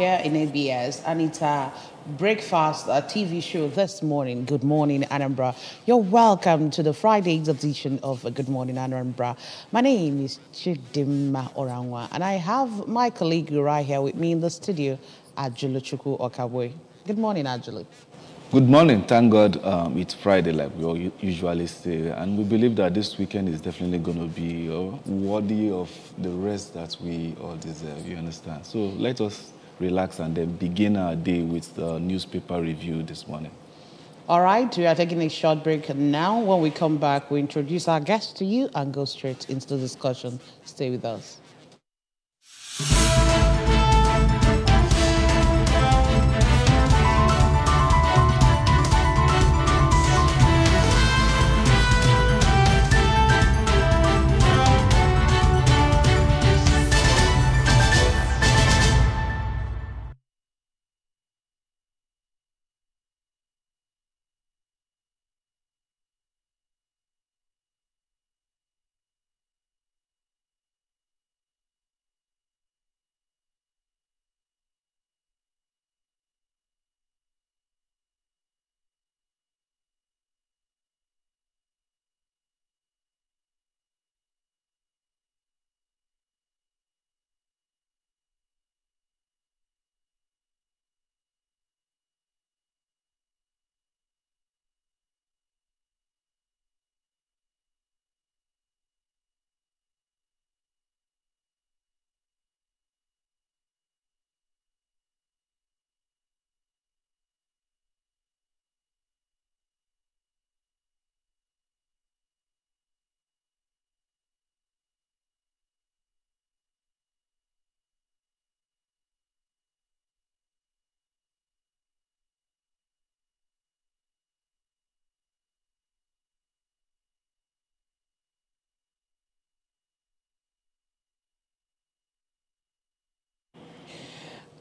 Here in ABS, and it's a breakfast TV show this morning. Good morning, Anambra. You're welcome to the Friday's edition of Good Morning, Anambra. My name is Chidimma Orangwa, and I have my colleague right here with me in the studio, Ajulu Chukwu Okabwe. Good morning, Ajulu. Good morning. Thank God it's Friday, like we all usually say, and we believe that this weekend is definitely going to be worthy of the rest that we all deserve. You understand? So let us relax and then begin our day with the newspaper review this morning. All right, we are taking a short break now. When we come back, we introduce our guests to you and go straight into the discussion. Stay with us.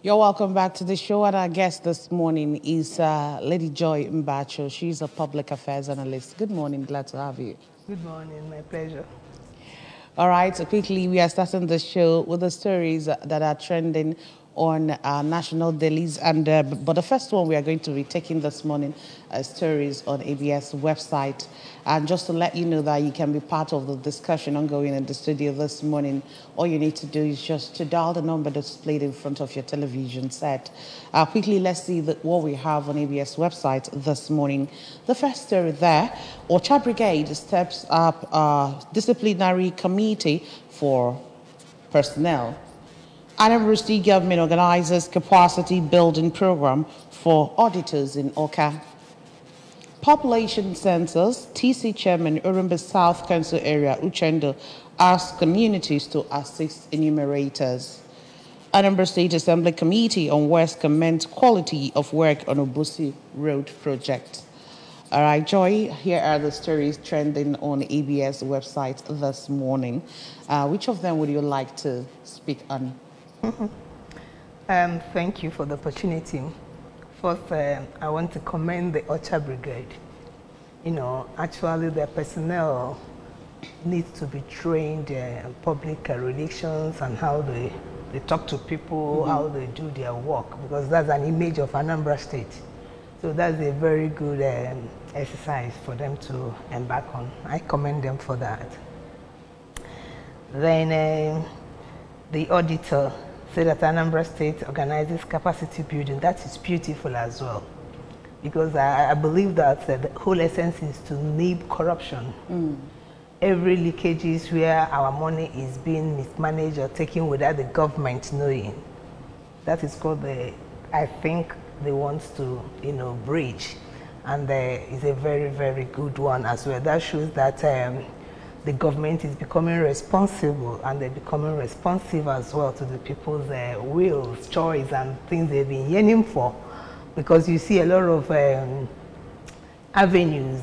You're welcome back to the show, and our guest this morning is Lady Joy Mbacho. She's a public affairs analyst. Good morning, glad to have you. Good morning, my pleasure. All right, so quickly, we are starting the show with the stories that are trending on national dailies, and but the first one we are going to be taking this morning stories on ABS website. And just to let you know that you can be part of the discussion ongoing in the studio this morning, all you need to do is just to dial the number displayed in front of your television set. Quickly, let's see what we have on ABS website this morning. The first story there, Ocha Brigade steps up disciplinary committee for personnel. Anambra State government organizes capacity building program for auditors in Oka. Population census, TC chairman Urumba South Council area Uchendo asks communities to assist enumerators. Anambra State Assembly Committee on West commends quality of work on Obusi Road project. All right, Joy, here are the stories trending on ABS website this morning. Which of them would you like to speak on? Thank you for the opportunity. First, I want to commend the Ocha Brigade. You know, actually the personnel needs to be trained in public relations and how they talk to people, how they do their work, because that's an image of Anambra State. So that's a very good exercise for them to embark on. I commend them for that. Then the auditor said that Anambra State organizes capacity building. That is beautiful as well, because I believe that the whole essence is to nib corruption. Every leakages where our money is being mismanaged or taken without the government knowing. That is called I think they want to, bridge. And it's a very, very good one as well. That shows that the government is becoming responsible, and they're becoming responsive as well to the people's wills, choice, and things they've been yearning for. Because you see a lot of avenues,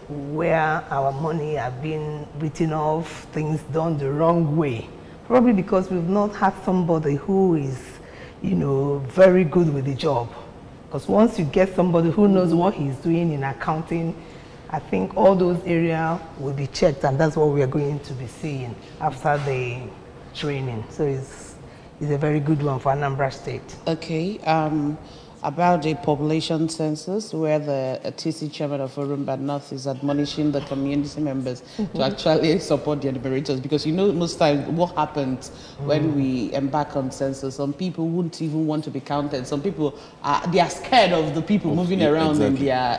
where our money have been written off, things done the wrong way. Probably because we've not had somebody who is, very good with the job. Because once you get somebody who knows what he's doing in accounting, I think all those areas will be checked, and that's what we are going to be seeing after the training. So is a very good one for Anambra State. Okay. About the population census, where the TC chairman of Orumba North is admonishing the community members to actually support the enumerators, because most times what happens when we embark on census, some people wouldn't even want to be counted. Some people they are scared of the people moving around in their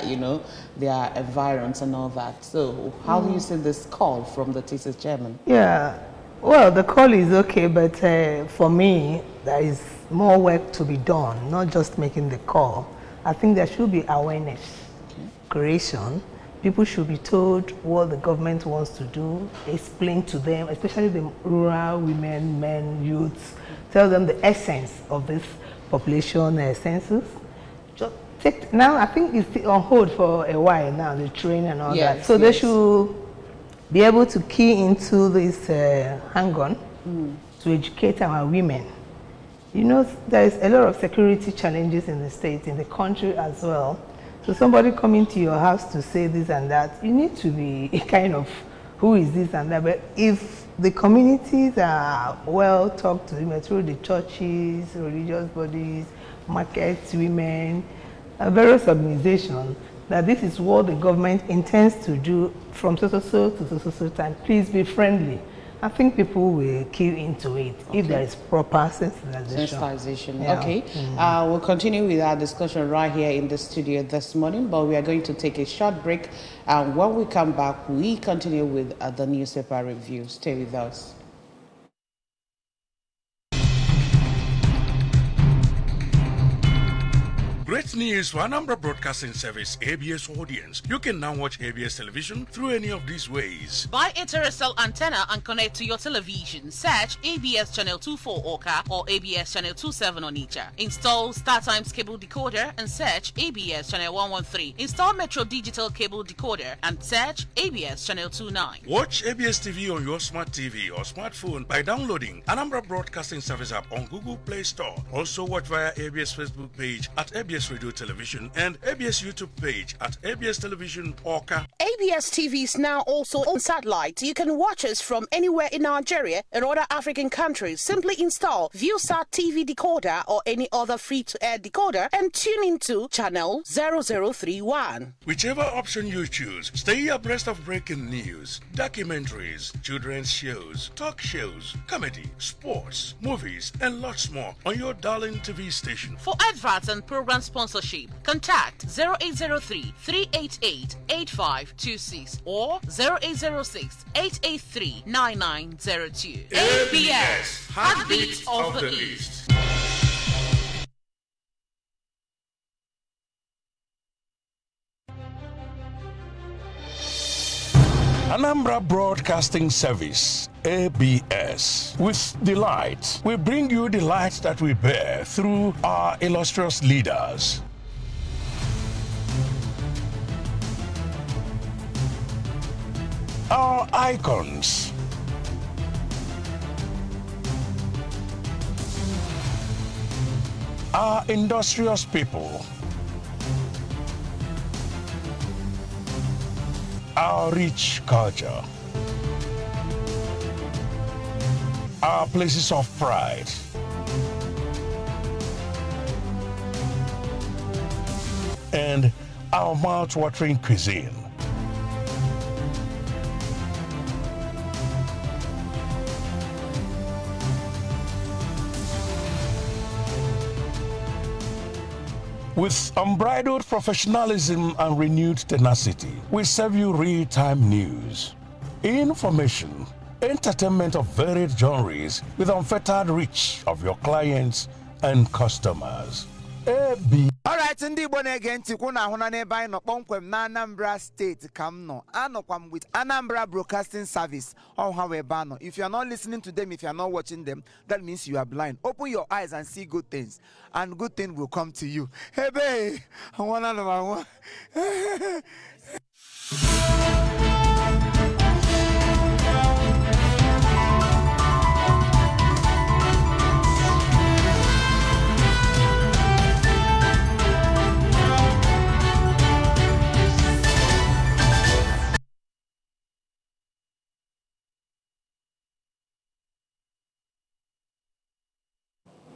their environs and all that. So how do you see this call from the TC chairman? Yeah, well, the call is okay, but for me, there is more work to be done, not just making the call. I think there should be awareness creation. People should be told what the government wants to do, explain to them, especially the rural women, men, youths, tell them the essence of this population census. Just take, now, I think it's on hold for a while now, the train and all that. So they should be able to key into this hang-on to educate our women. There is a lot of security challenges in the state, in the country as well. So somebody coming to your house to say this and that, you need to be a kind of, who is this and that? But if the communities are well talked to through the churches, religious bodies, markets, women, various organizations, that this is what the government intends to do from so-so-so to so-so-so time. Please be friendly. I think people will key into it if there is proper sensitization. Yeah. Okay. We'll continue with our discussion right here in the studio this morning, but we are going to take a short break. And when we come back, we continue with the newspaper review. Stay with us. Great news for Anambra Broadcasting Service ABS audience. You can now watch ABS television through any of these ways. Buy a terrestrial antenna and connect to your television. Search ABS Channel 24 Oka or ABS Channel 27 Onitsha. Install StarTimes cable decoder and search ABS Channel 113. Install Metro Digital cable decoder and search ABS Channel 29. Watch ABS TV on your smart TV or smartphone by downloading Anambra Broadcasting Service app on Google Play Store. Also watch via ABS Facebook page at ABS Radio Television and ABS YouTube page at ABS Television Oka. ABS TV is now also on satellite. You can watch us from anywhere in Nigeria and other African countries. Simply install ViewSat TV decoder or any other free-to-air decoder and tune into channel 0031. Whichever option you choose, stay abreast of breaking news, documentaries, children's shows, talk shows, comedy, sports, movies, and lots more on your darling TV station. For adverts and program sponsorship, contact 0803 388 8526 or 0806 883 9902. ABS, Heartbeat of the East. Anambra Broadcasting Service, ABS. With delight, we bring you the light that we bear through our illustrious leaders. Our icons. Our industrious people. Our rich culture, our places of pride, and our mouth-watering cuisine. With unbridled professionalism and renewed tenacity, we serve you real-time news, information, entertainment of varied genres with unfettered reach of your clients and customers. AB. Alright, ndị Igbo na-ege ntị kwụ na ahụ na n'ebe anyị nọ kpọmkwem na Anambra State ka m nọ. Anọkwa m with Anambra Broadcasting Service. Oh, how ebe anọ. If you are not listening to them, if you are not watching them, that means you are blind. Open your eyes and see good things, and good things will come to you. Hey, babe, I wanna know.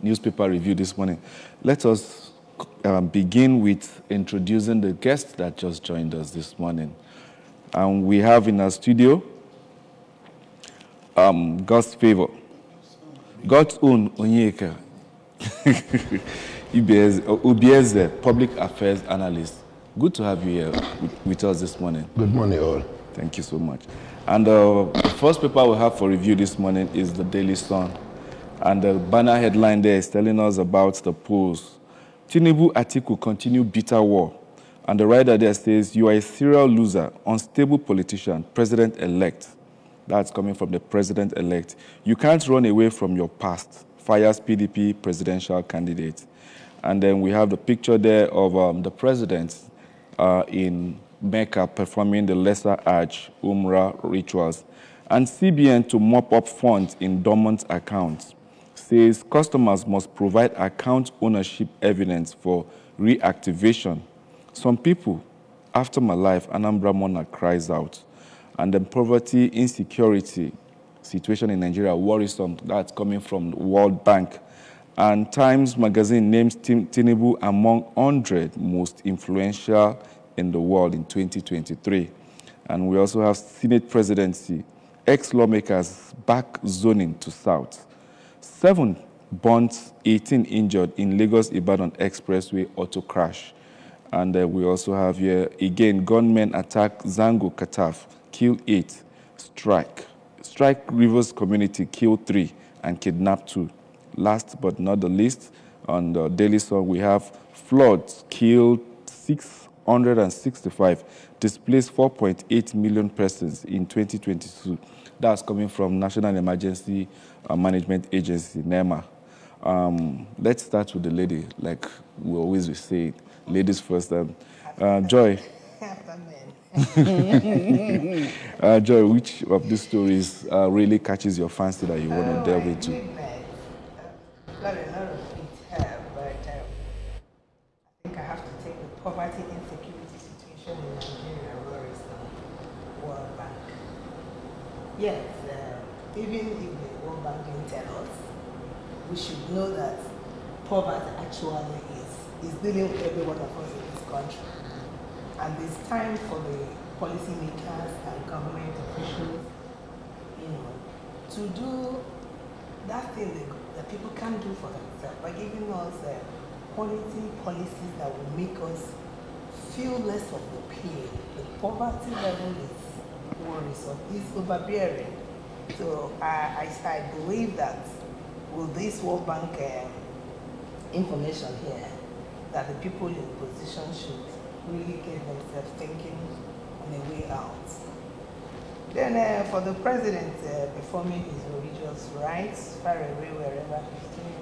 newspaper review this morning. Let us begin with introducing the guest that just joined us this morning. We have in our studio God's favor, God's own Onyeka, UBS Public Affairs Analyst. Good to have you here with us this morning. Good morning, all. Thank you so much. And the first paper we have for review this morning is the Daily Sun. And the banner headline there is telling us about the polls. Tinubu Atiku continue bitter war. And the writer there says, you are a serial loser, unstable politician, president-elect. That's coming from the president-elect. You can't run away from your past. Fires PDP presidential candidate. And then we have the picture there of the president in Mecca performing the Lesser Hajj Umrah rituals. And CBN to mop up funds in dormant accounts. Says customers must provide account ownership evidence for reactivation. Some people, after my life, Anambra Monarch cries out. And then poverty, insecurity situation in Nigeria worrisome. That's coming from the World Bank. And Times Magazine names Tinubu among 100 most influential in the world in 2023. And we also have Senate presidency, ex-lawmakers back zoning to South. 7 burnt, 18 injured in Lagos-Ibadan Expressway auto crash. And we also have here, again, gunmen attack Zango Kataf, kill 8, strike Rivers community, kill 3, and kidnap 2. Last but not the least, on the Daily Sun, we have floods, killed 665, displaced 4.8 million persons in 2022. That's coming from National Emergency Management Agency, NEMA. Let's start with the lady, like we always say, ladies first. Joy. Joy, which of these stories really catches your fancy that you want to delve into? Not a lot of it have, but I think I have to take the poverty insecurity situation in Nigeria worrisome. World Bank. Yes, even if the World Bank didn't tell us, we should know that poverty actually is dealing with every one of us in this country. And it's time for the policymakers and government officials, to do that thing that people can't do for themselves by giving us quality policies that will make us feel less of the pain. The poverty level is worrisome, it's overbearing. So I believe that with this World Bank information here, that the people in position should really get themselves thinking on a way out. Then for the president performing his religious rites far away wherever he's doing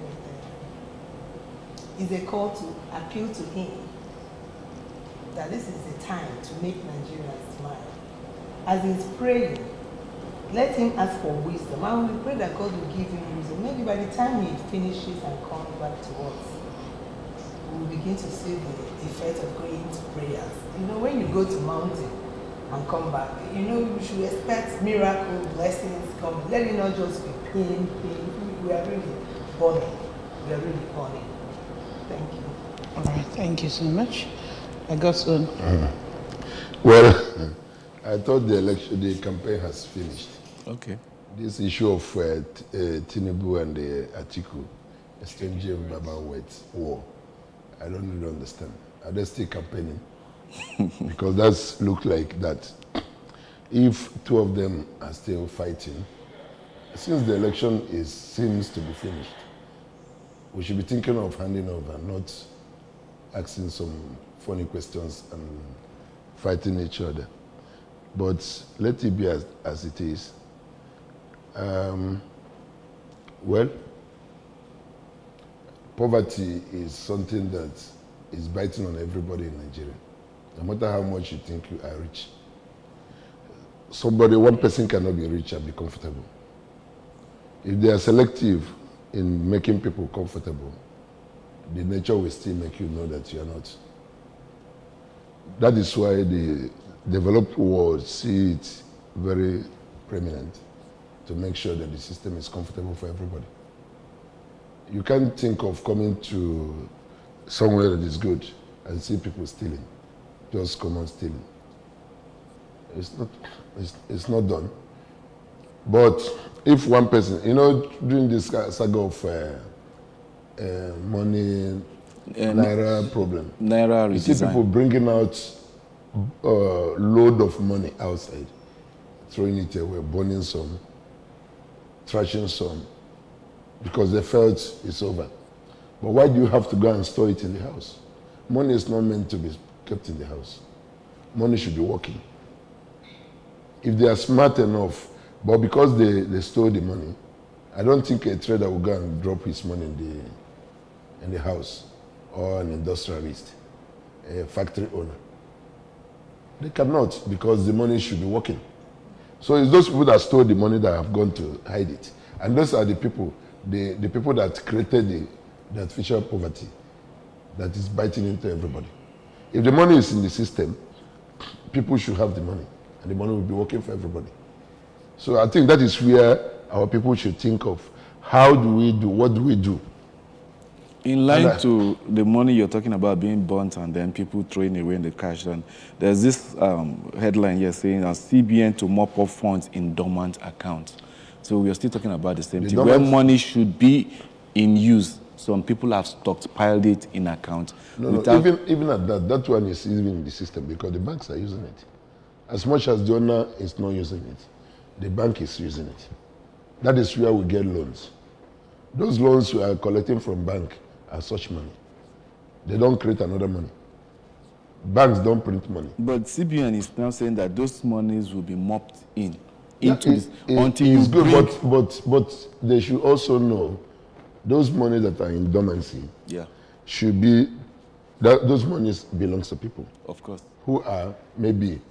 it, is a call to appeal to him that this is the time to make Nigerians smile. As he's praying, let him ask for wisdom, and we pray that God will give him wisdom. Maybe by the time he finishes and comes back to us, we will begin to see the effect of going to prayers. When you go to mountain and come back, you should expect miracle blessings coming. Let it not just be pain. We are really burning. We are really burning. Thank you. All right, thank you so much. I got soon. Well, I thought the campaign has finished. Okay. This issue of Tinubu and Atiku exchanging verbal words, war, I don't really understand. Are they still campaigning? Because that looks like that. If 2 of them are still fighting, since the election seems to be finished, we should be thinking of handing over, not asking some funny questions and fighting each other. But let it be as it is. Well, poverty is something that is biting on everybody in Nigeria. No matter how much you think you are rich. One person cannot be rich and be comfortable. If they are selective in making people comfortable, the nature will still make you know that you are not. That is why the developed world see it very preeminent to make sure that the system is comfortable for everybody. You can't think of coming to somewhere that is good and see people stealing, just come on stealing. It's not done. But if one person, you know, during this saga of money, Naira problem, Naira you see redesign. people bringing out load of money outside, throwing it away, burning some, trashing some, because they felt it's over. But why do you have to go and store it in the house? Money is not meant to be kept in the house. Money should be working. If they are smart enough, but because they stole the money, I don't think a trader will go and drop his money in the house, or an industrialist, a factory owner. They cannot, because the money should be working. So it's those people that stole the money that have gone to hide it. And those are the people, the people that created the artificial poverty that is biting into everybody. If the money is in the system, people should have the money, and the money will be working for everybody. So I think that is where our people should think of, how do we do, what do we do? In line to the money you're talking about being burnt and then people throwing away in the cash, and there's this headline here saying CBN to mop up funds in dormant accounts. So we are still talking about the same thing. Where money should be in use, some people have stockpiled it in account. No, even at that one is even in the system, because the banks are using it. As much as the owner is not using it, the bank is using it. That is where we get loans. Those loans we are collecting from bank are such money. They don't create another money. Banks don't print money. But CBN is now saying that those monies will be mopped in. Until it's good, but they should also know those money that are in dormancy should be, those monies belongs to people. Of course. Who are maybe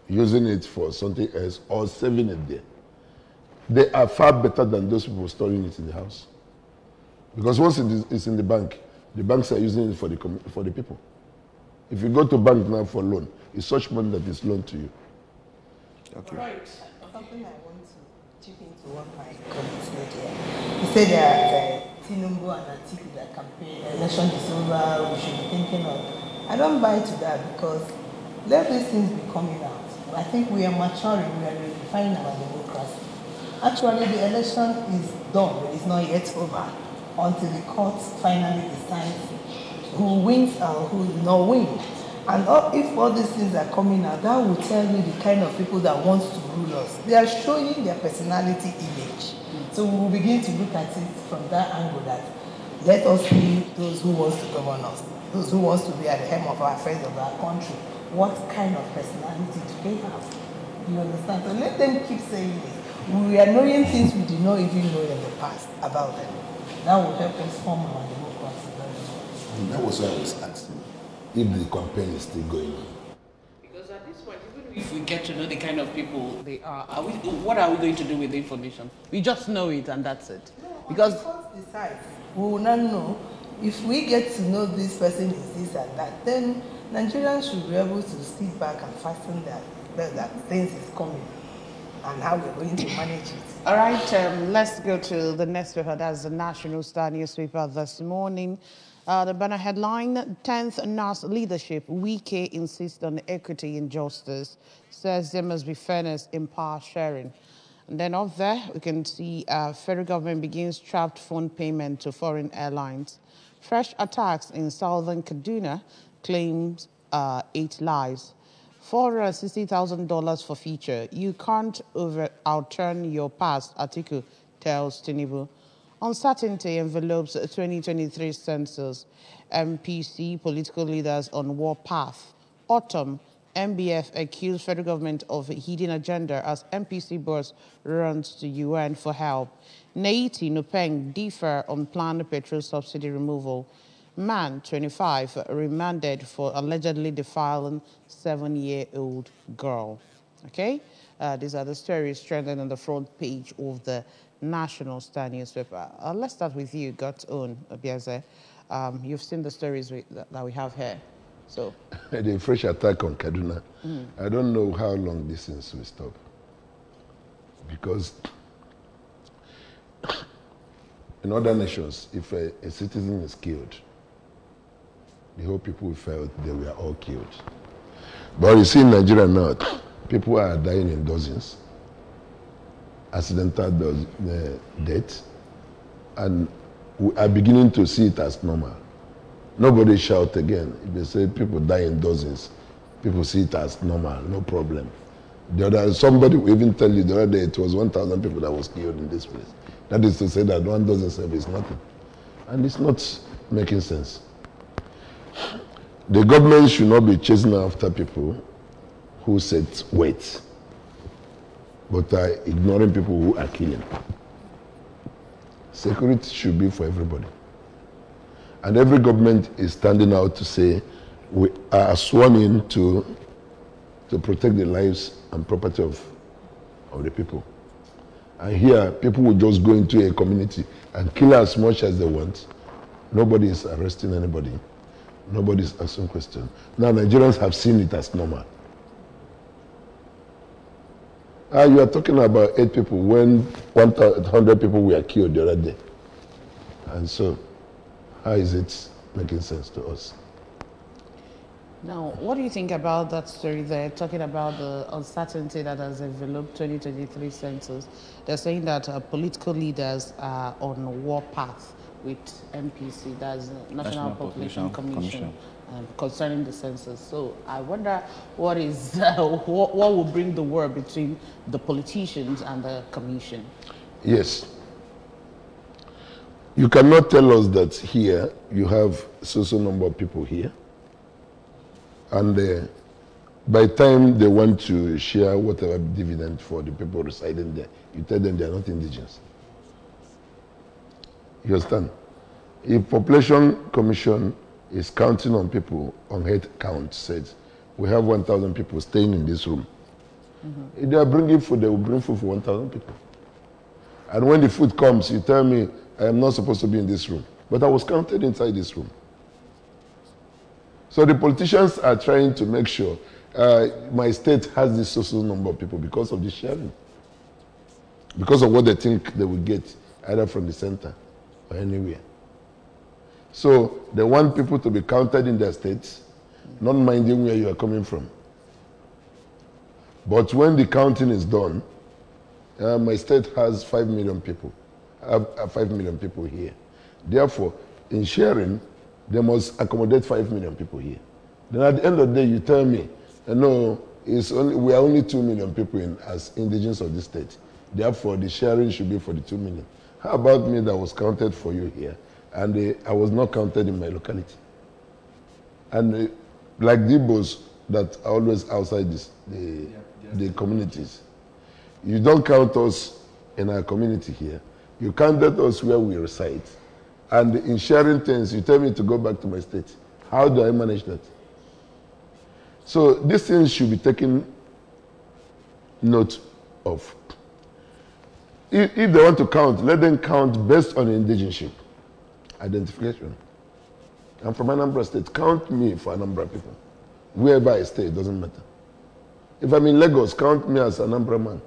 using it for something else or saving it there. They are far better than those people storing it in the house. Because once it's in the banks are using it for the people. If you go to bank now for loan, it's such money that is loaned to you. Okay. Right. Something I want to chip into what my colleague said here. He said that Tinubu and Atiku, that campaign, election is over, we should be thinking of. I don't buy to that, because let these things be coming out. I think we are maturing, we are redefining our democracy. Actually, the election is done, but it's not yet over, until the courts finally decide who wins and who does not win. And if all these things are coming out, that will tell you the kind of people that wants to rule us. They are showing their personality image. So we will begin to look at it from that angle, that let us be those who wants to govern us, those who wants to be at the helm of our affairs of our country. What kind of personality do they have? You understand? So let them keep saying it. We are knowing things we did not even know in the past about them. That will help us form our democracy very well. That was why I was asking if the campaign is still going on. Because at this point, even if we get to know the kind of people they are, what are we going to do with the information? We just know it and that's it. No, because the court decides. We will not know. If we get to know this person is this and that, then Nigerians should be able to sit back and fasten that things is coming and how we're going to manage it. All right, let's go to the next paper. That's the National Star newspaper this morning. The banner headline, 10th NAS leadership, Wike insists on equity and justice, says there must be fairness in power sharing. And then up there, we can see federal government begins trapped phone payment to foreign airlines. Fresh attacks in southern Kaduna, claims 8 lives. $460,000 for future. You can't outturn your past, Atiku tells Tinubu. Uncertainty envelopes 2023 census. MPC political leaders on war path. Autumn, MBF accused federal government of hidden agenda as MPC boss runs to UN for help. Neiti Nupeng differ on planned petrol subsidy removal. Man, 25, remanded for allegedly defiling 7-year-old girl. Okay? These are the stories trending on the front page of the National Star newspaper. Let's start with you, God's own, Obieze. You've seen the stories that we have here. So, the fresh attack on Kaduna. I don't know how long this thing will stop. Because in other nations, if a citizen is killed, the whole people felt they were all killed. But you see in Nigeria now, people are dying in dozens, accidental death, and we are beginning to see it as normal. Nobody shout again. If they say people die in dozens, people see it as normal, no problem. Somebody will even tell you the other day it was 1,000 people that was killed in this place. That is to say that 1 dozen serve is nothing. And it's not making sense. The government should not be chasing after people who set weight, but are ignoring people who are killing. Security should be for everybody. And every government is standing out to say, we are sworn in to protect the lives and property of the people. And here, people will just go into a community and kill as much as they want. Nobody is arresting anybody. Nobody is asking questions. Now, Nigerians have seen it as normal. You are talking about 8 people when 100 people were killed the other day. And so, how is it making sense to us? Now, what do you think about that story there, talking about the uncertainty that has enveloped 2023 census? They're saying that political leaders are on war path with NPC, that's National Population Commission. Concerning the census. So I wonder what is what will bring the war between the politicians and the commission? Yes. You cannot tell us that here you have so number of people here, and by the time they want to share whatever dividend for the people residing there, you tell them they are not indigenous. You understand? If Population Commission is counting on people on head count, says we have 1,000 people staying in this room. If they are bringing food, they will bring food for 1,000 people. And when the food comes, you tell me, I am not supposed to be in this room. But I was counted inside this room. So the politicians are trying to make sure my state has this social number of people because of the sharing. Because of what they think they will get, either from the center or anywhere. So they want people to be counted in their states, not minding where you are coming from. But when the counting is done, my state has 5 million people. I have 5 million people here. Therefore, in sharing, they must accommodate 5 million people here. Then at the end of the day, you tell me, no, we are only 2 million people as indigenous of this state. Therefore, the sharing should be for the 2 million. How about me that was counted for you here? And I was not counted in my locality. And like the Igbos that are always outside the communities, you don't count us in our community here. You counted us where we reside. And in sharing things, you tell me to go back to my state. How do I manage that? So these things should be taken note of. If they want to count, let them count based on indigenship. Identification. I'm from Anambra State. Count me for Anambra people. Wherever I stay, it doesn't matter. If I'm in Lagos, count me as Anambra man.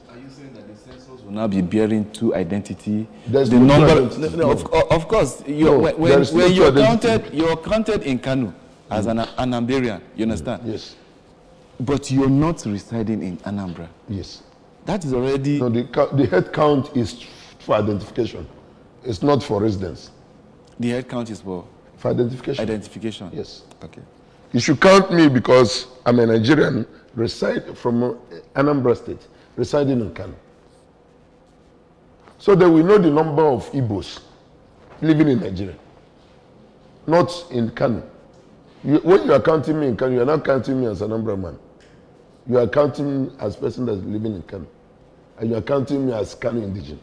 Are you saying that the census will now be bearing two identity? There's the no number. identity. No, of course. When you're counted in Kano as an Anambarian, you understand? Yes. But you're not residing in Anambra. Yes. That is already. No, the head count is for identification. It's not for residence. The head count is for identification. Identification. Yes. Okay. You should count me because I'm a Nigerian, reside from Anambra State, residing in Kano. So that we know the number of Igbos living in Nigeria, not in Kano. When you are counting me in Kano, you are not counting me as an Anambra man. You are counting me as a person that's living in Kano. And you are counting me as Kano indigenous.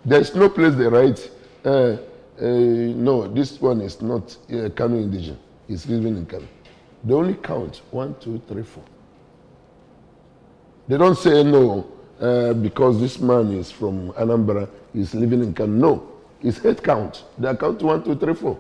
There's no place they write, no, this one is not Kano indigenous. He's living in Kano. They only count 1, 2, 3, 4. They don't say no, because this man is from Anambra, he's living in Kano. No, it's head count. They count 1, 2, 3, 4.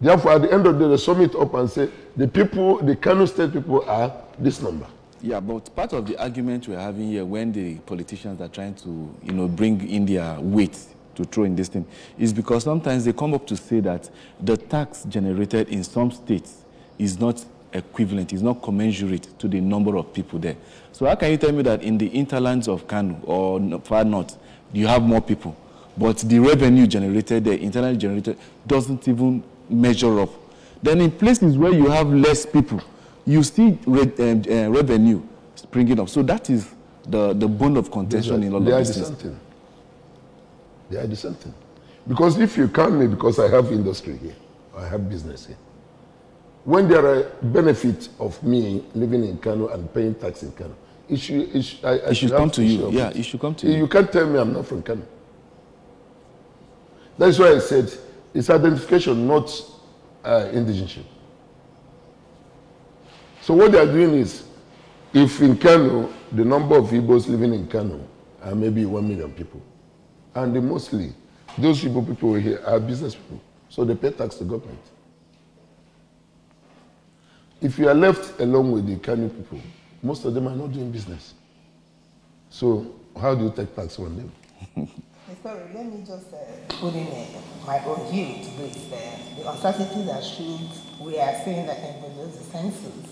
Therefore, at the end of the day, they sum it up and say, the Kano State people are this number. Yeah, but part of the argument we're having here when the politicians are trying to, bring in their weight to throw in this thing is because sometimes they come up to say that the tax generated in some states is not equivalent, is not commensurate to the number of people there. So how can you tell me that in the interlands of Kano or far north, you have more people, but the revenue generated there, internally generated, doesn't even measure up? Then in places where you have less people, you see revenue springing up. So that is the bone of contention in all of this. They are the same thing. Because if you count me, because I have industry here, I have business here, when there are benefits of me living in Kano and paying tax in Kano, it should come to you. Yeah, it should come to you. You can't tell me I'm not from Kano. That's why I said it's identification, not indigenship. So what they are doing is, if in Kano, the number of Igbos living in Kano are maybe 1 million people, and mostly those people here are business people, so they pay tax to government. If you are left alone with the Kano people, most of them are not doing business. So how do you take tax on them? Sorry, let me just put in my own view to this. The uncertainty that we are saying that can produce the census.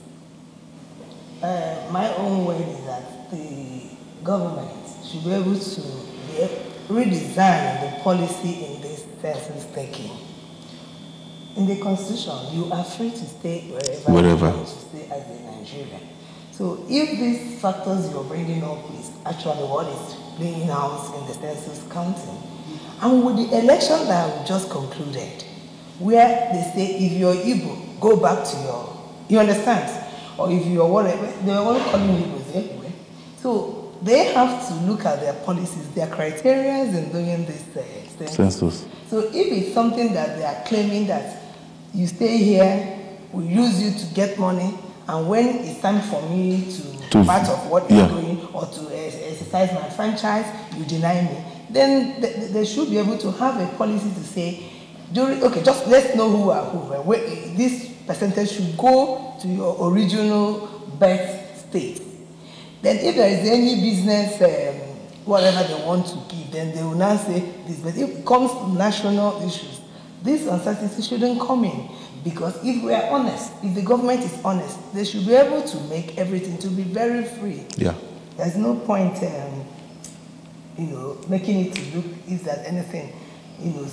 My own way is that the government should be able to redesign the policy in this census taking. In the Constitution, you are free to stay wherever you want to stay as a Nigerian. So if these factors you're bringing up is actually what is playing out in the census counting, and with the election that we just concluded, where they say if you're Igbo, go back to you understand? Or if you're whatever, they were all calling Igbos anyway. So they have to look at their policies, their criteria in doing this census. So if it's something that they are claiming that you stay here, we use you to get money, and when it's time for me to part of what you're doing or to exercise my franchise, you deny me, then they should be able to have a policy to say, just let's know who are who. This percentage should go to your original birth state. Then if there is any business, whatever they want to give, then they will now say this. But if it comes to national issues, this uncertainty shouldn't come in. Because if we are honest, if the government is honest, they should be able to make everything to be very free. Yeah. There's no point, making it to look is that anything,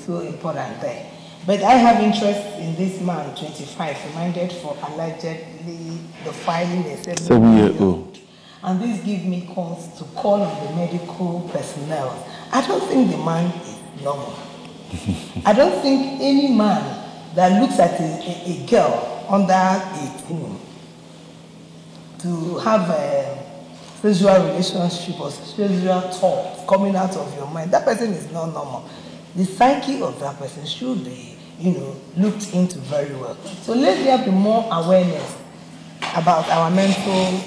so important there. But I have interest in this man, 25, remanded for allegedly the filing a 7-year-old. And this gives me cause to call on the medical personnel. I don't think the man is normal. I don't think any man that looks at a girl under 18 to have a sexual relationship or sexual thoughts coming out of your mind, that person is not normal. The psyche of that person should be, looked into very well. So let there be more awareness about our mental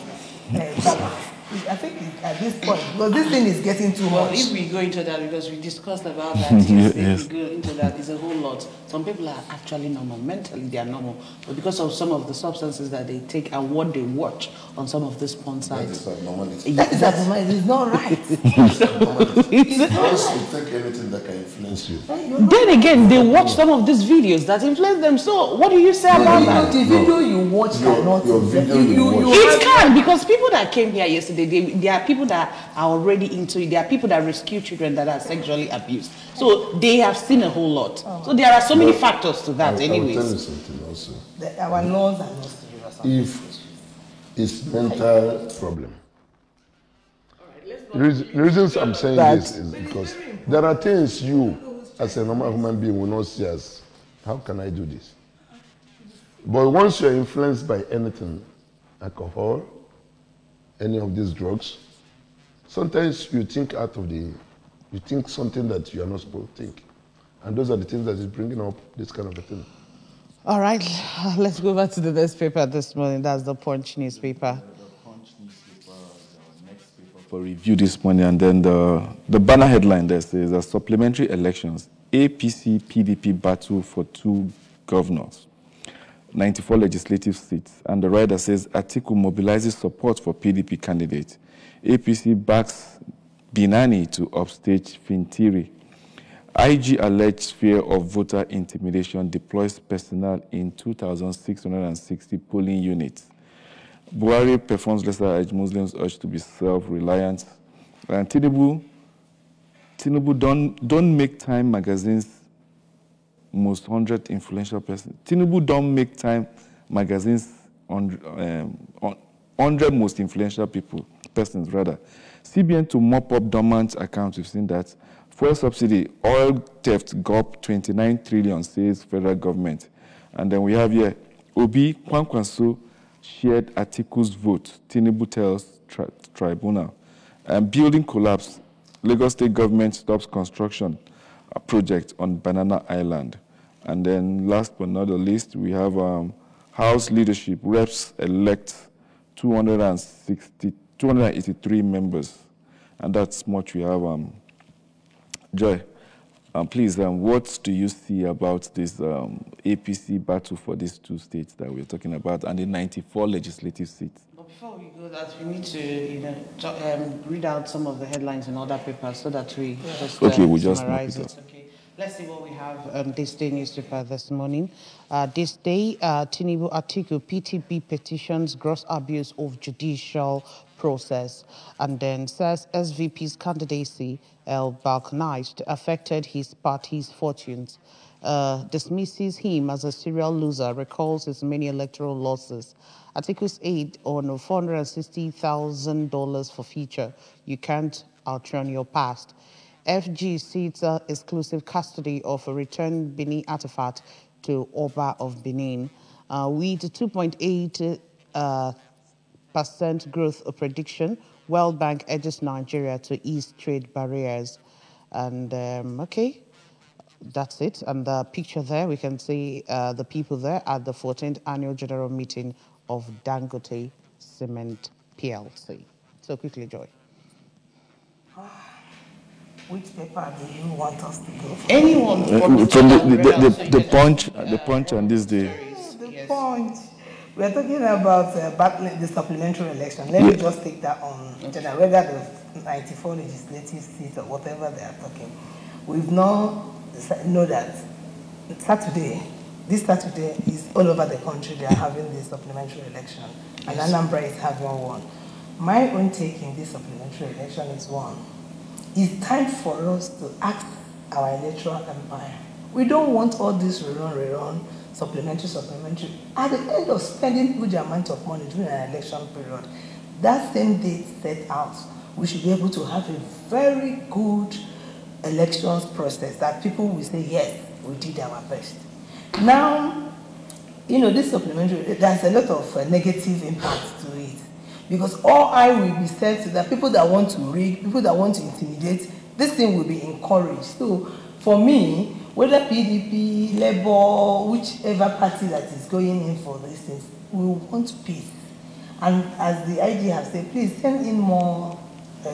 balance. I think at this point, because this thing is getting too much. If we go into that, because we discussed about that, if we go into that, it's a whole lot. Some people are actually normal. Mentally, they are normal. But because of some of the substances that they take and what they watch on some of these porn sites. That is abnormality. That is abnormality. It's not right. It's not you take anything that can influence you. Then again, they watch some of these videos that influence them. So what do you say about that? The video you watch cannot. Your video you watch. It can, because people that came here yesterday, there are people that are already into it. There are people that rescue children that are sexually abused. So they have seen a whole lot. So there are so many factors to that anyways. I will tell you something also. Our laws are not serious. If it's mental problem. The reasons I'm saying this is because there are things you, as a normal human being, will not see as, how can I do this? But once you're influenced by anything, alcohol, any of these drugs, sometimes you think you think something that you are not supposed to think. And those are the things that is bringing up this kind of a thing. All right, let's go back to the newspaper this morning. That's the Punch newspaper. The Punch newspaper is our next paper for review this morning. And then the banner headline there says, supplementary elections, APC-PDP battle for 2 governors. 94 legislative seats. And the rider says Atiku mobilizes support for PDP candidate. APC backs Binani to upstage Fintiri. IG alleged fear of voter intimidation deploys personnel in 2,660 polling units. Buhari performs lesser urge Muslims urged to be self-reliant. And Tinubu don't make Time magazine's most 100 influential persons. Tinubu don't make Time magazine's 100 most influential persons rather. CBN to mop up dormant accounts. We've seen that. Fuel subsidy, oil theft, GOP 29 trillion, says federal government. And then we have here, Obi Kwankwaso shared Atiku's vote, Tinubu tells tribunal. Building collapse, Lagos State government stops construction project on Banana Island. And then last but not the least, we have House leadership, reps elect 283 members. And that's much we have. Joy, please, what do you see about this APC battle for these two states that we're talking about and the 94 legislative seats? But before we go that, we need to, read out some of the headlines in other papers so that we just summarize it. Okay. Let's see what we have this day newspaper this morning. This day, Tinubu Atiku PTB petitions gross abuse of judicial process, and then says SVP's candidacy balkanized affected his party's fortunes. Dismisses him as a serial loser, recalls his many electoral losses. Atiku's aid on $460,000 for future. You can't outrun your past. FG seeks exclusive custody of a returned Benin artifact to Oba of Benin. With 2.8% growth prediction, World Bank urges Nigeria to ease trade barriers. And okay, that's it. And the picture there, we can see the people there at the 14th annual general meeting of Dangote Cement PLC. So quickly, Joy. Which paper do you want us to go for? Anyone. From the Punch and this day. The Punch. We're talking about battling the supplementary election. Let me just take that on general, whether the 94 legislative seats or whatever they are talking. We've now know that this Saturday is all over the country. They are having this supplementary election, and Anambra is having one. My own take in this supplementary election is one. It's time for us to act our electoral empire. We don't want all this rerun, supplementary. At the end of spending huge amount of money during an election period, that same date set out, we should be able to have a very good elections process that people will say, yes, we did our best. Now, this supplementary, there's a lot of negative impact to it. Because all I will be said to the people that want to rig, people that want to intimidate, this thing will be encouraged. So for me, whether PDP, Labour, whichever party that is going in for these things, we want peace. And as the IG has said, please send in more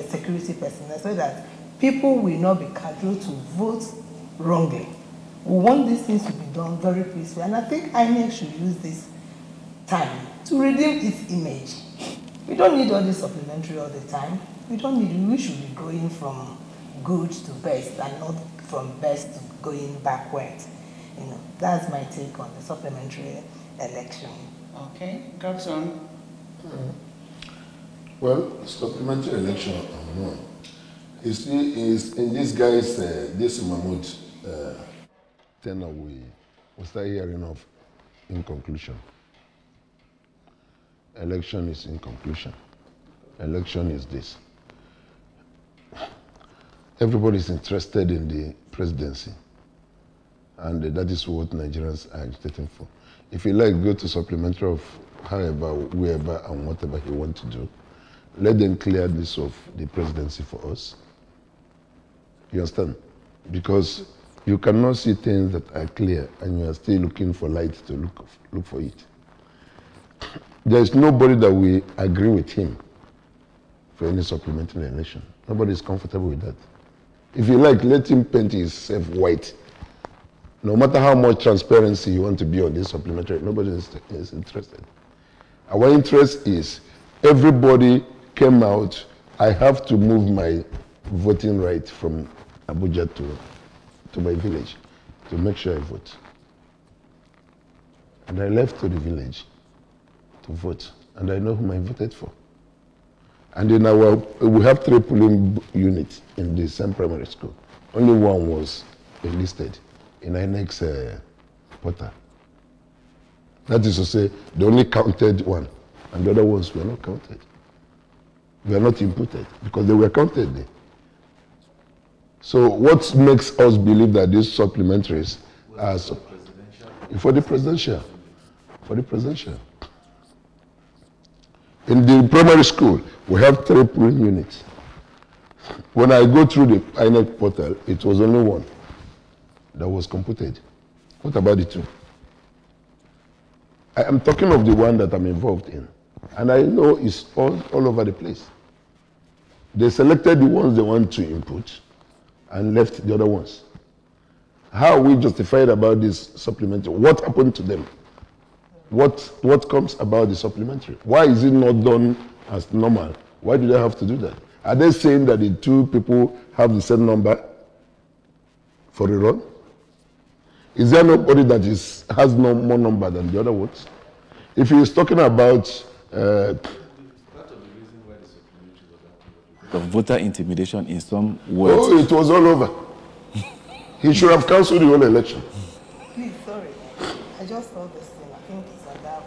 security personnel so that people will not be cajoled to vote wrongly. We want these things to be done very peacefully. And I think INEC should use this time to redeem its image. We don't need all this supplementary all the time. We should be going from good to best and not from best to going backwards. That's my take on the supplementary election. Okay, Godson. Well, supplementary election, you see, is in this guy's, this Mahmoud tenor we start hearing of in conclusion. Election is in conclusion. Election is this. Everybody is interested in the presidency, and that is what Nigerians are agitating for. If you like, go to supplementary of however, wherever, and whatever you want to do. Let them clear this of the presidency for us. You understand? Because you cannot see things that are clear, and you are still looking for light to look for it. There is nobody that will agree with him for any supplementary election. Nobody is comfortable with that. If you like, let him paint himself white No matter how much transparency you want to be on this supplementary, nobody is interested. Our interest is everybody came out. I have to move my voting right from Abuja to my village to make sure I vote. And I left to the village to vote, and I know whom I voted for. And in we have 3 polling units in the same primary school. Only one was enlisted in INEC's portal. That is to say, they only counted one, and the other ones were not counted. They were not inputted because they were counted there. So what makes us believe that these supplementaries are for the presidential? For the presidential. In the primary school, we have 3 polling units. When I go through the INEC portal, it was only one that was computed. What about the 2? I am talking of the one that I'm involved in. And I know it's all over the place. They selected the ones they want to input and left the other ones. How are we justified about this supplementary? What happened to them? What comes about the supplementary? Why is it not done as normal? Why do they have to do that? Are they saying that the 2 people have the same number for a run? Is there nobody that has no more number than the other ones? If he is talking about the voter intimidation in some words. Oh, it was all over. He should have cancelled the whole election. Please, sorry. I just saw this thing. I think it's under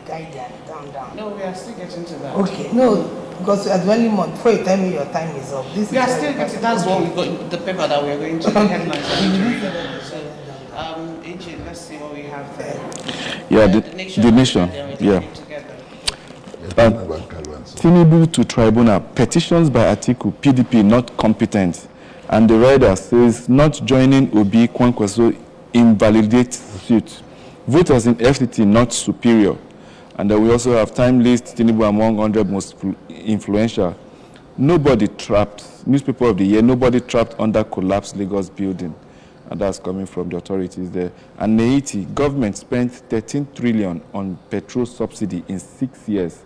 Guardian, down. No, we are still getting to that. Okay, no, because at one month, before you tell me your time is up. We are still getting, that's what we got, the paper that we are going to, the headlines. So, AJ, let's see what we have there. Yeah, the nation. Yeah. Tinubu to tribunal, petitions by Atiku, PDP not competent. And the rider says not joining Obi Kwankwaso invalidates suit. Voters in FCT not superior. And we also have time list, Tinubu among 100 most influential. Nobody trapped, newspaper of the year, nobody trapped under collapsed Lagos building. And that's coming from the authorities there. And Neiti, government spent 13 trillion on petrol subsidy in 6 years.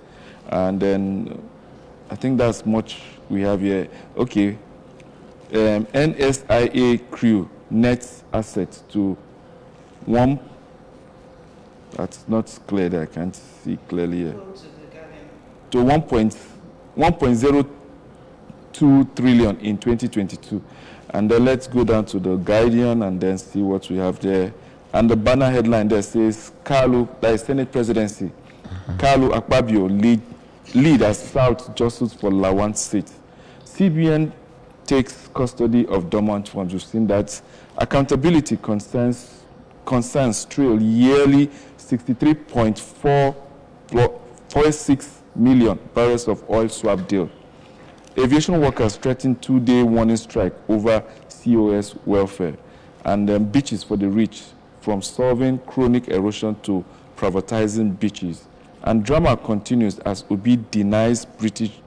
And then I think that's much we have here. Okay. NSIA crew net assets to one. That's not clear there. I can't see clearly here. To 1.02 trillion in 2022. And then let's go down to the Guardian and then see what we have there. And the banner headline there says, Kalu, that is Senate presidency. Kalu Akpabio lead as South Justice for Lawan seat. CBN takes custody of dormant funds. We've seen that. Accountability concerns trail yearly 63.46 million barrels of oil swap deal. Aviation workers threaten 2-day warning strike over COS welfare. And beaches for the rich, from solving chronic erosion to privatizing beaches. And drama continues as Obi denies British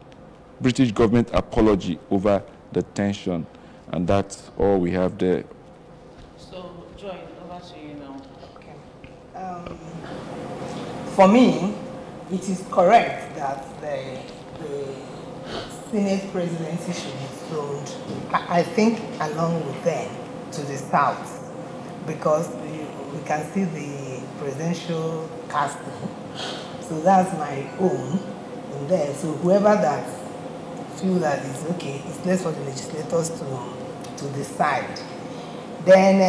government apology over the tension. And that's all we have there. So, Joy, over to you now. Okay. For me, it is correct that the Senate presidency should be thrown, I think, along with them to the south, because we can see the presidential casting. So that's my own in there. So whoever that feel that is okay, it's left for the legislators to decide. Then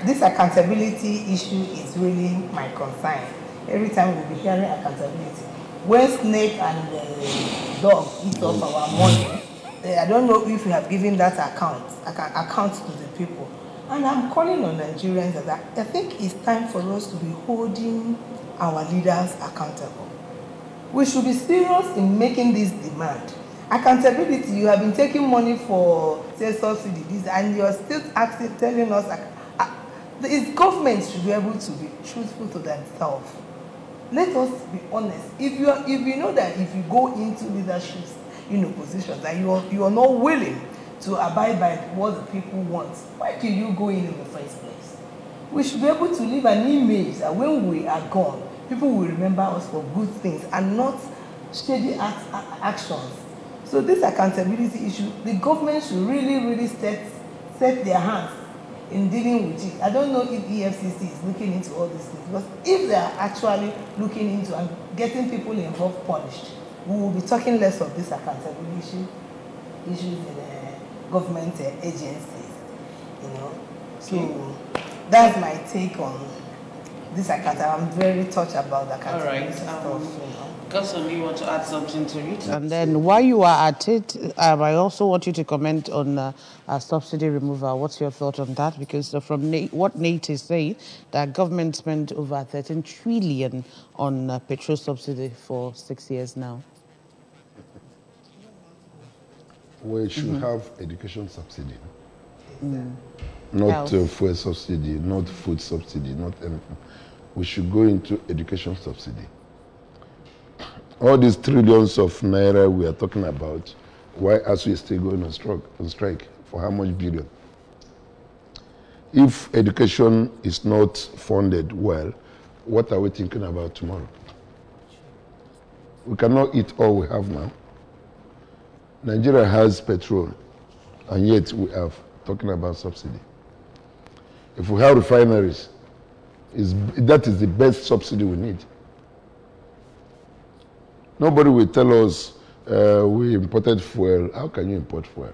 this accountability issue is really my concern. Every time we'll be hearing accountability. When snake and dog eat up our money, I don't know if you have given that account to the people. And I'm calling on Nigerians that I think it's time for us to be holding our leaders accountable. We should be serious in making this demand. Accountability, you have been taking money for, say, subsidy, and you're still telling us, the government should be able to be truthful to themselves. Let us be honest. If you know that if you go into leadership, positions, that you are not willing to abide by what the people want, why do you go in the first place? We should be able to leave an image that when we are gone, people will remember us for good things and not shady actions. So this accountability issue, the government should really set their hands in dealing with it. I don't know if EFCC is looking into all these things, because if they are actually looking into and getting people involved punished, we will be talking less of this accountability issues in government agencies, you know. So that's my take on this account. I'm very touched about the accountability stuff, you know. Cousin, you want to add something to it? And then while you are at it, I also want you to comment on subsidy removal. What's your thought on that? Because from what Nate is saying, that government spent over 13 trillion on petrol subsidy for 6 years now. We should have education subsidy. Not fuel subsidy, not food subsidy, not anything. We should go into education subsidy. All these trillions of naira we are talking about, why are we still going on strike? For how much billion? If education is not funded well, what are we thinking about tomorrow? We cannot eat all we have now. Nigeria has petrol, and yet we are talking about subsidy. If we have refineries, that is the best subsidy we need. Nobody will tell us we imported fuel. How can you import fuel?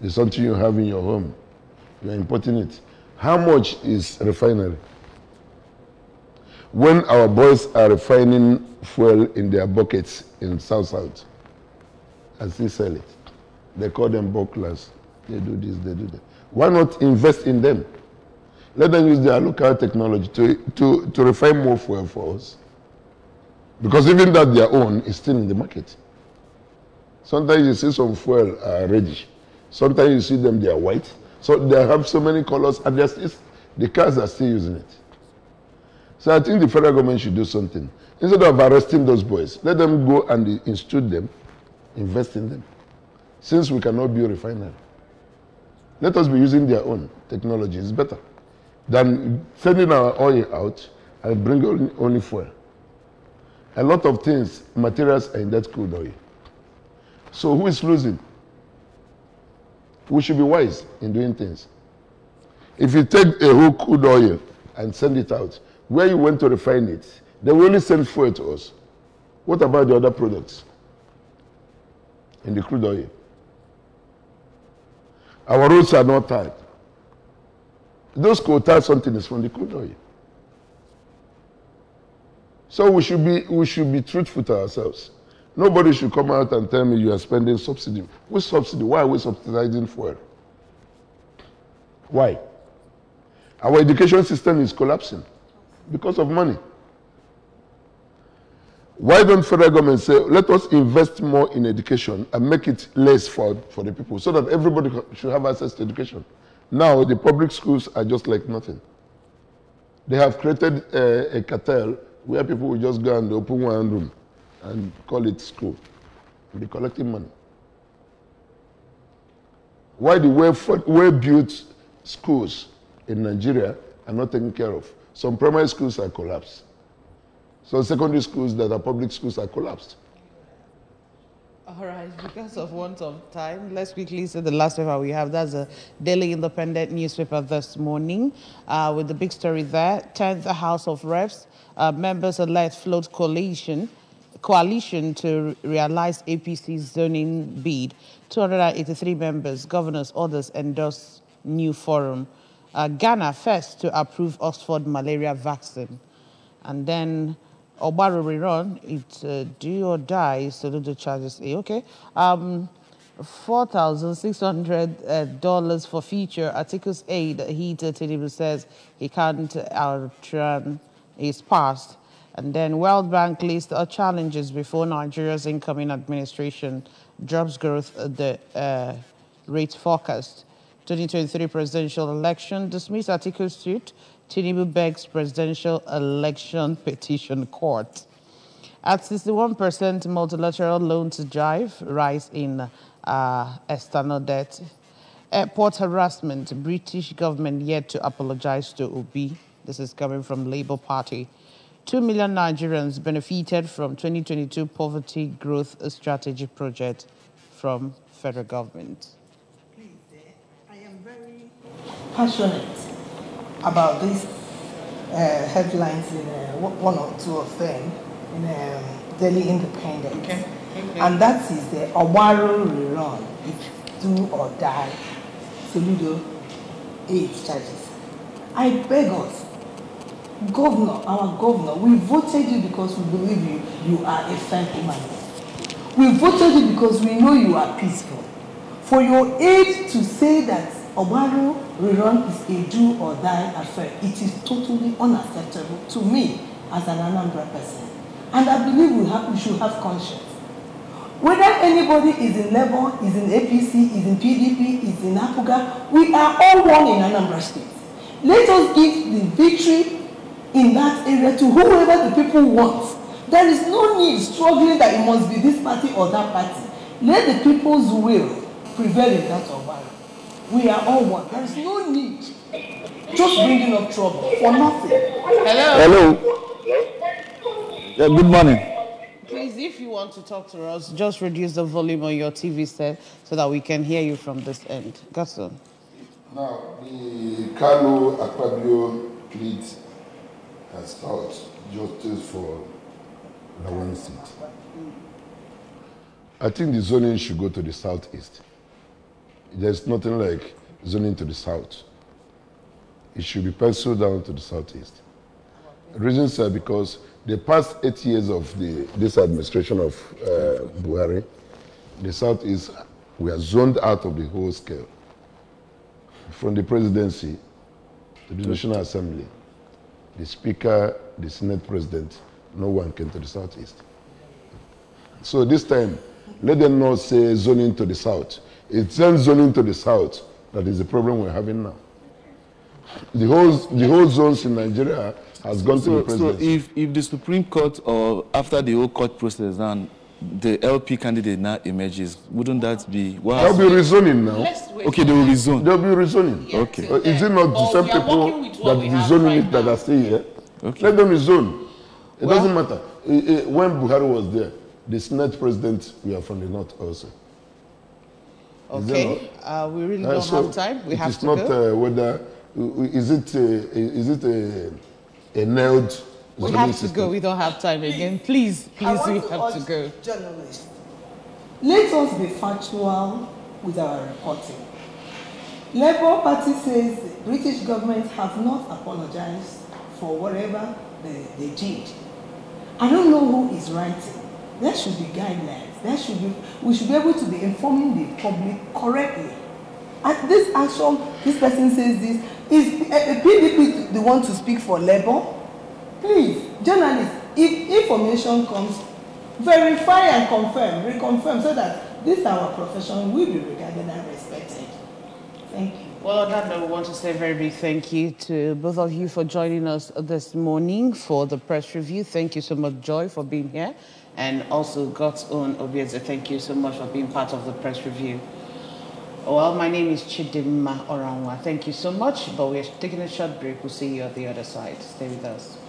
It's something you have in your home. You're importing it. How much is refinery? When our boys are refining fuel in their buckets in South, as they sell it, they call them bucklers. They do this, they do that. Why not invest in them? Let them use their local technology to refine more fuel for us. Because even that their own is still in the market. Sometimes you see some fuel are reddish. Sometimes you see them, they are white. So they have so many colors, and the cars are still using it. So I think the federal government should do something. Instead of arresting those boys, let them go and institute them, invest in them. Since we cannot build a refinery, let us be using their own technology. It's better than sending our oil out and bring only fuel. A lot of things, materials are in that crude oil. So who is losing? We should be wise in doing things. If you take a whole crude oil and send it out, where you went to refine it, they will only send fuel to us. What about the other products in the crude oil? Our roads are not tight. Those quotas, something is from the crude oil. So we should be truthful to ourselves. Nobody should come out and tell me you are spending subsidy. Which subsidy? Why are we subsidizing fuel? Why? Our education system is collapsing because of money. Why don't federal government say, let us invest more in education and make it less for the people so that everybody should have access to education? Now, the public schools are just like nothing. They have created a cartel where people will just go and open one room and call it school. They're collecting money. Why the well-built schools in Nigeria are not taken care of? Some primary schools are collapsed. So secondary schools that are public schools are collapsed. All right, because of want of time, let's quickly say the last paper we have. That's a Daily Independent newspaper this morning with the big story there. 10th House of Reps, members elect float coalition to realize APC's zoning bid. 283 members, governors, others endorse new forum. Ghana first to approve Oxford malaria vaccine. And then Obaro rerun, it's do or die, so do the charges. Okay. $4,600 for future articles aid. Tinubu says he can't outrun his past. And then World Bank lists challenges before Nigeria's incoming administration drops growth at the rate forecast. 2023 presidential election, dismiss article suit. Tinubu begs presidential election petition court. At 61%, multilateral loan to jive, rise in external debt. Airport harassment. British government yet to apologize to Obi. This is coming from Labour Party. 2 million Nigerians benefited from 2022 Poverty Growth Strategy project from federal government. Please, I am very passionate about these headlines in one or two of them in Daily Independent. Okay. And that is the Obaro rerun. It's do or die. Soludo 8 charges. I beg us, Governor, our governor, we voted you because we believe you are a fair human. We voted you because we know you are peaceful. For your aide to say that Obaro rerun is a do or die affair, it is totally unacceptable to me as an Anambra person. And I believe we should have conscience. Whether anybody is in Labour, is in APC, is in PDP, is in Apuga, we are all one in Anambra State. Let us give the victory in that area to whoever the people want. There is no need struggling that it must be this party or that party. Let the people's will prevail in that Obara. We are all one. There is no need just bringing up trouble for nothing. Hello. Yeah, good morning. Please, if you want to talk to us, just reduce the volume on your TV set so that we can hear you from this end. Gaston. Now, the Kano Akpabio plead has sought justice for the one seat. I think the zoning should go to the southeast. There's nothing like zoning to the south. It should be penciled down to the southeast. The reasons are because the past 8 years of this administration of Buhari, the southeast, we are zoned out of the whole scale. From the presidency to the National Assembly, the Speaker, the Senate President, no one came to the southeast. So this time, let them not say zoning to the south. It's zoning to the south that is the problem we're having now. The whole zones in Nigeria has gone to the presidency. So if the Supreme Court or after the whole court process and the LP candidate now emerges, wouldn't that be... They'll be rezoning now. Okay, they will rezone. They'll be rezoning. Yeah, okay. Is it not the same people that rezoning it that are still here? Okay. Let them rezone. It doesn't matter. When Buhari was there, the Senate President, we are from the north also. Okay, we really don't have time. We have to go. It's not whether... Is it a nailed... We have to go. We don't have time again. Please, we have to go. Journalists, let us be factual with our reporting. Labour Party says the British government have not apologized for whatever they did. I don't know who is writing. There should be guidelines. We should be able to be informing the public correctly. At this action, this person says this. Is a PDP the one to speak for Labour? Please, journalists, if information comes, verify and confirm, reconfirm, so that this our profession will be regarded and respected. Thank you. Well, on that note, we want to say a very big thank you to both of you for joining us this morning for the press review. Thank you so much, Joy, for being here. And also God's own Obieze, thank you so much for being part of the press review. Well, my name is Chidimma Oranwa. Thank you so much, but we're taking a short break. We'll see you at the other side. Stay with us.